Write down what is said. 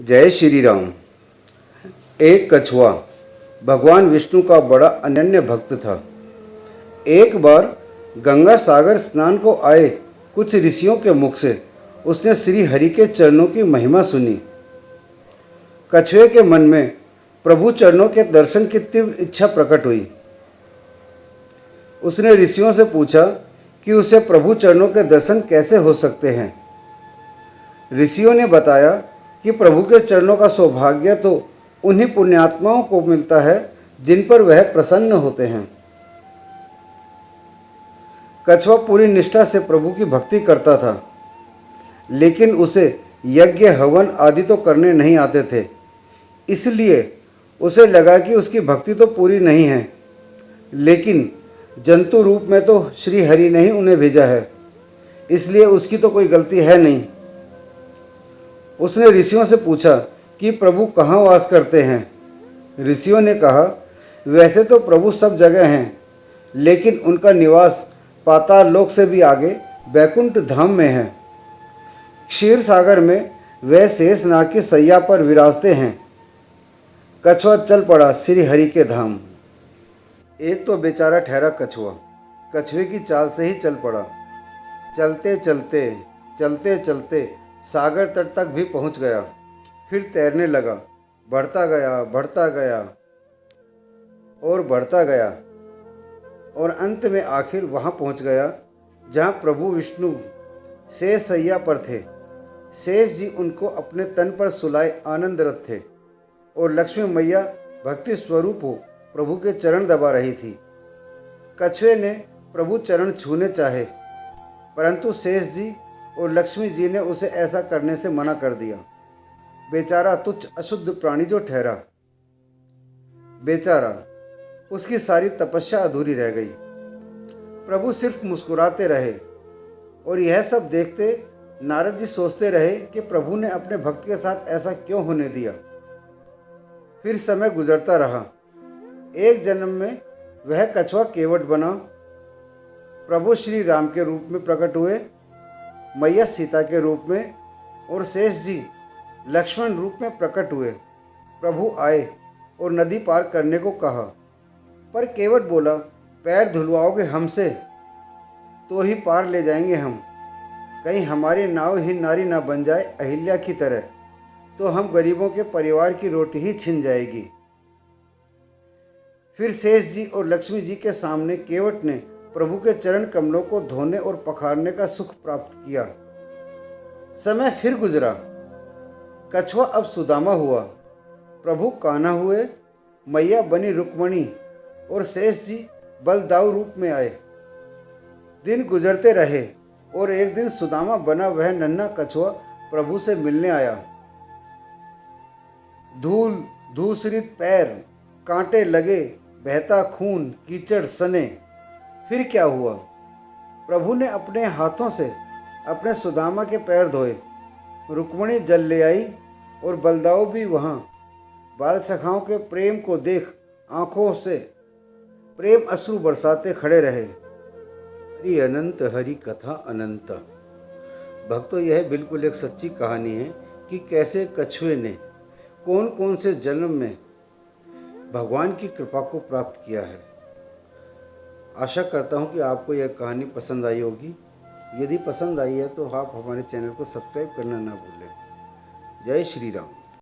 जय श्री राम। एक कछुआ भगवान विष्णु का बड़ा अनन्य भक्त था। एक बार गंगा सागर स्नान को आए कुछ ऋषियों के मुख से उसने श्री हरि के चरणों की महिमा सुनी। कछुए के मन में प्रभु चरणों के दर्शन की तीव्र इच्छा प्रकट हुई। उसने ऋषियों से पूछा कि उसे प्रभु चरणों के दर्शन कैसे हो सकते हैं। ऋषियों ने बताया कि प्रभु के चरणों का सौभाग्य तो उन्हीं पुण्यात्माओं को मिलता है जिन पर वह प्रसन्न होते हैं। कछुआ पूरी निष्ठा से प्रभु की भक्ति करता था, लेकिन उसे यज्ञ हवन आदि तो करने नहीं आते थे। इसलिए उसे लगा कि उसकी भक्ति तो पूरी नहीं है, लेकिन जंतु रूप में तो श्री हरि ने ही उन्हें भेजा है, इसलिए उसकी तो कोई गलती है नहीं। उसने ऋषियों से पूछा कि प्रभु कहाँ वास करते हैं। ऋषियों ने कहा, वैसे तो प्रभु सब जगह हैं, लेकिन उनका निवास पाताल लोक से भी आगे बैकुंठ धाम में है। क्षीर सागर में वह शेष नाग की सैया पर विराजते हैं। कछुआ चल पड़ा श्री हरि के धाम। एक तो बेचारा ठहरा कछुआ कछुए की चाल से ही चल पड़ा। चलते चलते चलते चलते सागर तट तक भी पहुंच गया। फिर तैरने लगा, बढ़ता गया बढ़ता गया और बढ़ता गया, और अंत में आखिर वहां पहुंच गया जहां प्रभु विष्णु शेष सैया पर थे। शेष जी उनको अपने तन पर सुलाए आनंदरत थे, और लक्ष्मी मैया भक्ति स्वरूप हो प्रभु के चरण दबा रही थी। कछुए ने प्रभु चरण छूने चाहे, परंतु शेष जी और लक्ष्मी जी ने उसे ऐसा करने से मना कर दिया। बेचारा तुच्छ अशुद्ध प्राणी जो ठहरा। बेचारा, उसकी सारी तपस्या अधूरी रह गई। प्रभु सिर्फ मुस्कुराते रहे, और यह सब देखते नारद जी सोचते रहे कि प्रभु ने अपने भक्त के साथ ऐसा क्यों होने दिया। फिर समय गुजरता रहा। एक जन्म में वह कछुआ केवट बना। प्रभु श्री राम के रूप में प्रकट हुए, मैया सीता के रूप में, और शेष जी लक्ष्मण रूप में प्रकट हुए। प्रभु आए और नदी पार करने को कहा, पर केवट बोला, पैर धुलवाओगे हमसे तो ही पार ले जाएंगे हम। कहीं हमारी नाव ही नारी ना बन जाए अहिल्या की तरह, तो हम गरीबों के परिवार की रोटी ही छिन जाएगी। फिर शेष जी और लक्ष्मी जी के सामने केवट ने प्रभु के चरण कमलों को धोने और पखारने का सुख प्राप्त किया। समय फिर गुजरा। कछुआ अब सुदामा हुआ, प्रभु कान्हा हुए, मैया बनी रुक्मणी, और शेष जी बलदाऊ रूप में आए। दिन गुजरते रहे, और एक दिन सुदामा बना वह नन्हा कछुआ प्रभु से मिलने आया। धूल धूसरित पैर, कांटे लगे, बहता खून, कीचड़ सने। फिर क्या हुआ? प्रभु ने अपने हाथों से अपने सुदामा के पैर धोए। रुक्मणी जल ले आई, और बलदाऊ भी वहाँ। बाल सखाओं के प्रेम को देख आंखों से प्रेम अश्रु बरसाते खड़े रहे। हरि अनंत हरि कथा अनंत। भक्तों, यह बिल्कुल एक सच्ची कहानी है कि कैसे कछुए ने कौन कौन से जन्म में भगवान की कृपा को प्राप्त किया है। आशा करता हूँ कि आपको यह कहानी पसंद आई होगी। यदि पसंद आई है तो आप हमारे चैनल को सब्सक्राइब करना ना भूलें। जय श्री राम।